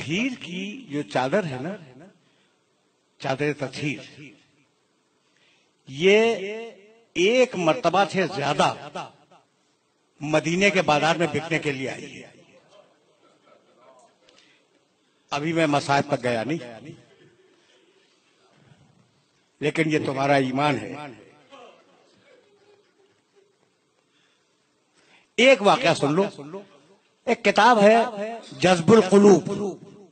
तत्हीर की जो चादर है ना, चादर तत्हीर, ये एक मर्तबा से ज्यादा मदीने के बाजार में बिकने के लिए आई है। अभी मैं मसाहब तक गया नहीं, लेकिन ये तुम्हारा ईमान है। एक वाकया सुन लो। एक किताब है जज्बुल कुलूब,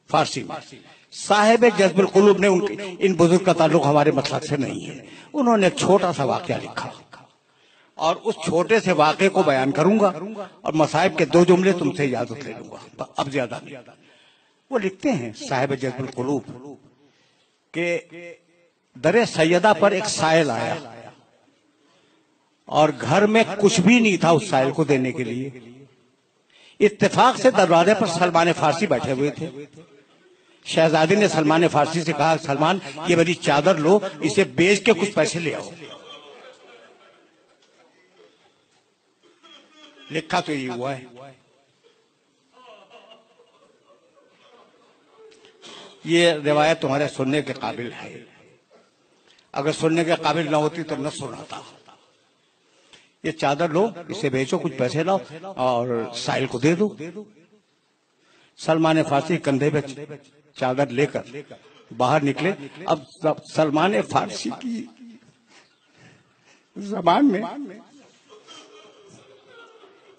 फारसी में। साहिब जज्बुल कुलूब ने उनके इन बुजुर्ग का ताल्लुक हमारे मसलक से नहीं है। उन्होंने एक छोटा सा वाकया लिखा और उस छोटे से वाकये को बयान करूंगा और मसाहिब के 2 जुमले तुमसे इजाजत ले लूंगा, अब ज्यादा नहीं। वो लिखते हैं साहिब जज्बुल कुलूब के दरे सैयदा पर एक साइल आया और घर में कुछ भी नहीं था उस साइल को देने के लिए। इत्तेफाक से दरवाजे पर सलमान फारसी बैठे हुए थे। शहजादी ने सलमान फारसी से कहा, सलमान ये मेरी चादर लो, इसे बेच के कुछ पैसे ले आओ। लिखा तो ये हुआ है। ये रिवायत तुम्हारे सुनने के काबिल है। अगर सुनने के काबिल ना होती तो न सुनाता। ये चादर लो, इसे बेचो, कुछ पैसे लाओ और साहिल को दे दो। सलमान फारसी कंधे पे चादर लेकर बाहर निकले। अब सलमान फारसी की जबान में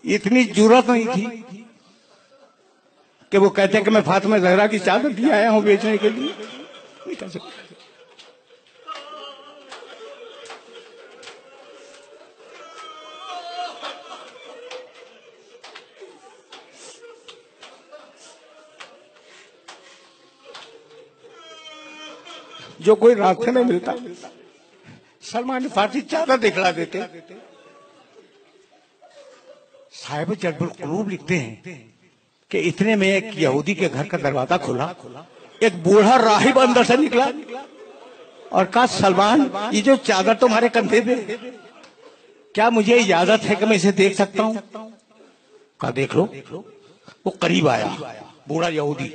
इतनी जुर्रत नहीं थी कि वो कहते कि मैं फातिमा ज़हरा की चादर भी आया हूं बेचने के लिए। नहीं कह सकते। जो कोई रास्ते में मिलता सलमान फारसी चादर दिखला देते। साहिब जज्बुल कुलूब लिखते हैं कि इतने में एक यहूदी के घर का दरवाजा खुला। एक बूढ़ा राहिब अंदर से निकला और कहा, सलमान ये जो चादर तुम्हारे कंधे पे, क्या मुझे इजाजत है कि मैं इसे देख सकता हूं? कहा देख लो। वो करीब आया, बूढ़ा यहूदी।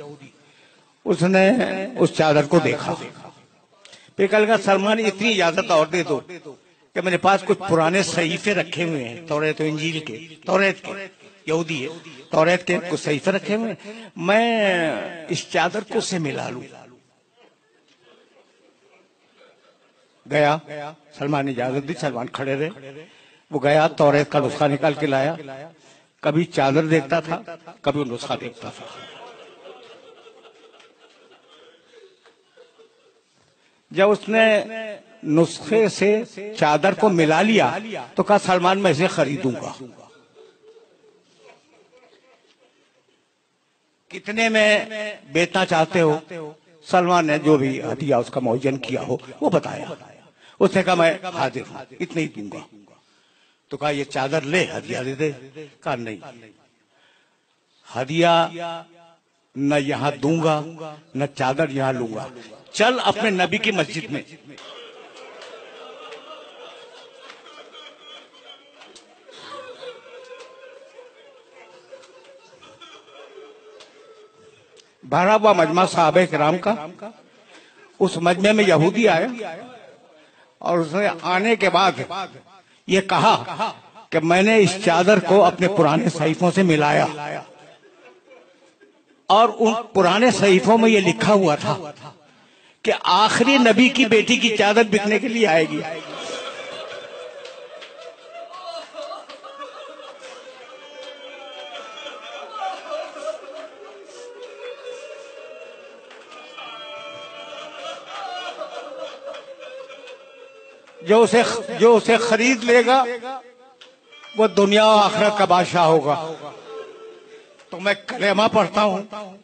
उसने उस चादर को देखा। फिर कहा, सलमान इतनी इजाजत और दे दो कि मेरे पास कुछ पुराने सहीफे रखे हुए हैं, तौरात इंजील के, तौरात के, यहूदी है, तौरात के कुछ सहीफे रखे हुए हैं, मैं इस चादर को से मिला लूं। गया, सलमान ने इजाजत दी, सलमान खड़े रहे। वो गया, तौरात का नुस्खा निकाल के लाया। कभी चादर देखता था, कभी नुस्खा देखता था। जब उसने नुस्खे से चादर को मिला लिया तो कहा, सलमान मैं इसे खरीदूंगा। कितने में बेचना चाहते हो? सलमान ने जो भी हदिया उसका मुअय्यन किया हो वो बताया। उसने कहा मैं हाजिर हूं, इतने ही दूंगा। तो कहा ये चादर ले, हदिया दे दे। कहा नहीं, हदिया न यहां दूंगा न चादर यहां लूंगा। चल अपने नबी की मस्जिद में। भरा हुआ मजमा सहाबे किराम का। उस मजमे में यहूदी आया और उसने आने के बाद ये कहा कि मैंने इस चादर को अपने पुराने सहीफों से मिलाया और उन पुराने सहीफों में ये लिखा हुआ था कि आखिरी नबी की बेटी की चादर बिकने के लिए आएगी। जो उसे खरीद लेगा वो दुनिया और आखिरत का बादशाह होगा। तो मैं कलेमा पढ़ता हूँ,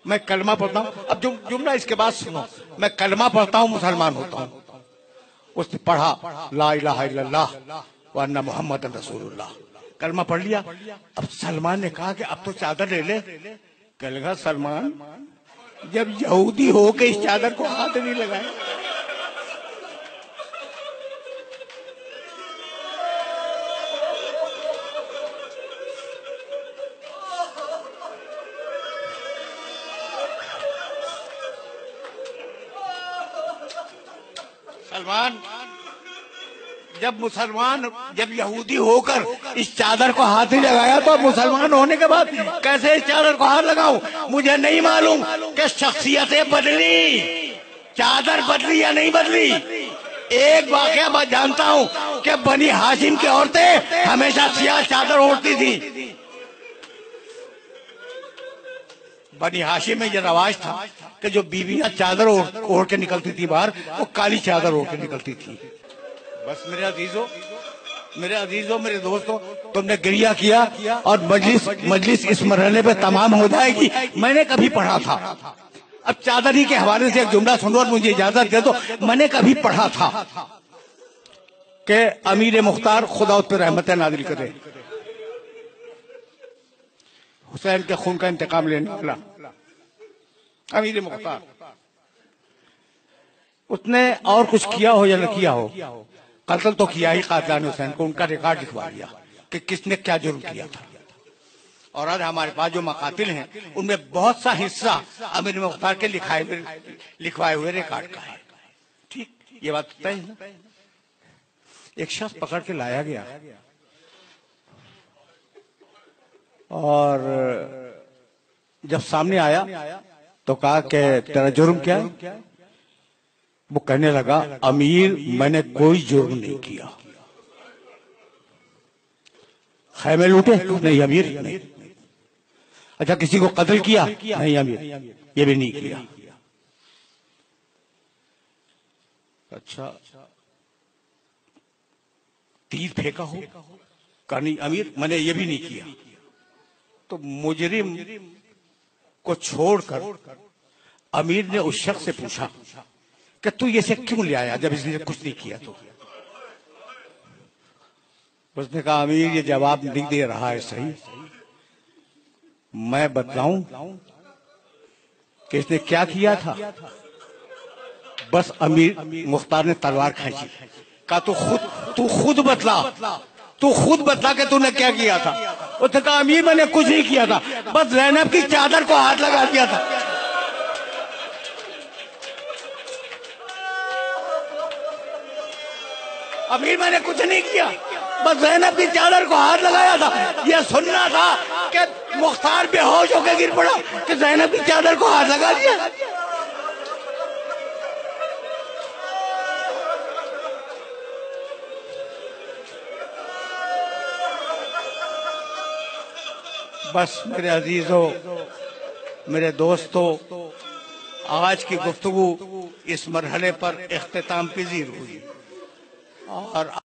मैं कलमा पढ़ता हूँ। अब जुमला इसके बाद सुनो, मैं कलमा पढ़ता हूँ, मुसलमान होता हूँ। उसने पढ़ा ला इलाहा इल्लल्लाह व अन्ना मुहम्मद रसूलुल्लाह, कलमा पढ़ लिया। अब सलमान ने कहा कि अब तो चादर ले ले। कहने लगा, सलमान जब यहूदी हो के इस चादर को हाथ नहीं लगाए। सलमान, जब यहूदी होकर इस चादर को हाथ नहीं लगाया तो मुसलमान होने के बाद कैसे इस चादर को हाथ लगाऊं? मुझे नहीं मालूम कि शख्सियतें बदली, चादर बदली या नहीं बदली। एक वाकया मैं जानता हूं कि बनी हाशिम की औरतें हमेशा सियाह चादर ओढ़ती थी। बनी हाशिम में यह रवाज था कि जो बीवियां चादर ओढ़ के निकलती थी बाहर, वो काली चादर ओढ़ के निकलती थी। बस मेरे अजीजों, मेरे दोस्तों, तुमने गिरिया किया और मजलिस इस मरहले पे तमाम हो जाएगी। मैंने कभी पढ़ा था, अब चादरी के हवाले से एक जुमला सुनो और मुझे इजाजत दे दो। मैंने कभी पढ़ा था कि अमीर मुख्तार, खुदा उस पर रहमत नाज़िल करे, हुसैन के खून का इंतकाम लेने वाला अमीर मुख्तार, उसने और कुछ किया हो या न किया हो, कत्ल तो किया ही कातिलान हुसैन को। उनका रिकॉर्ड लिखवा दिया कि किसने क्या जुर्म किया था। और आज हमारे पास जो मकातिल हैं उनमें बहुत सा हिस्सा अमीर मुख्तार के लिखवाए हुए रिकॉर्ड का है। ठीक, ये बात तय है ना। एक शख्स पकड़ के लाया गया और जब सामने आया तो कहा कि तेरा जुर्म क्या है? वो कहने लगा, अमीर, मैंने कोई जुर्म नहीं किया। खैमे लूटे? नहीं अमीर, नहीं। अच्छा, किसी को कत्ल किया? नहीं अमीर, ये भी नहीं किया। अच्छा, तीर फेंका हो? कहा नहीं अमीर, मैंने ये भी नहीं किया। तो मुजरिम को छोड़कर अमीर ने उस शख्स से पूछा कि तू ये से क्यों ले आया जब इसने कुछ नहीं किया? तो उसने कहा, अमीर ये जवाब नहीं दे रहा है सही, मैं बतलाऊं कि इसने क्या किया था? बस अमीर मुख्तार ने तलवार खींची, कहा तू खुद बतला कि तूने क्या किया था। उसने कहा, अमीर मैंने कुछ नहीं किया था, बस ज़ैनब की चादर को हाथ लगा दिया था। अमीर मैंने कुछ नहीं किया, बस ज़ैनब की चादर को हाथ लगाया था। यह सुनना था कि मुख्तार बेहोश होकर गिर पड़ा कि ज़ैनब की चादर को हाथ लगा दिया। बस मेरे अजीजों, मेरे दोस्तों, आज की गुफ्तगू इस मरहले पर इख्तिताम पजीर हुई और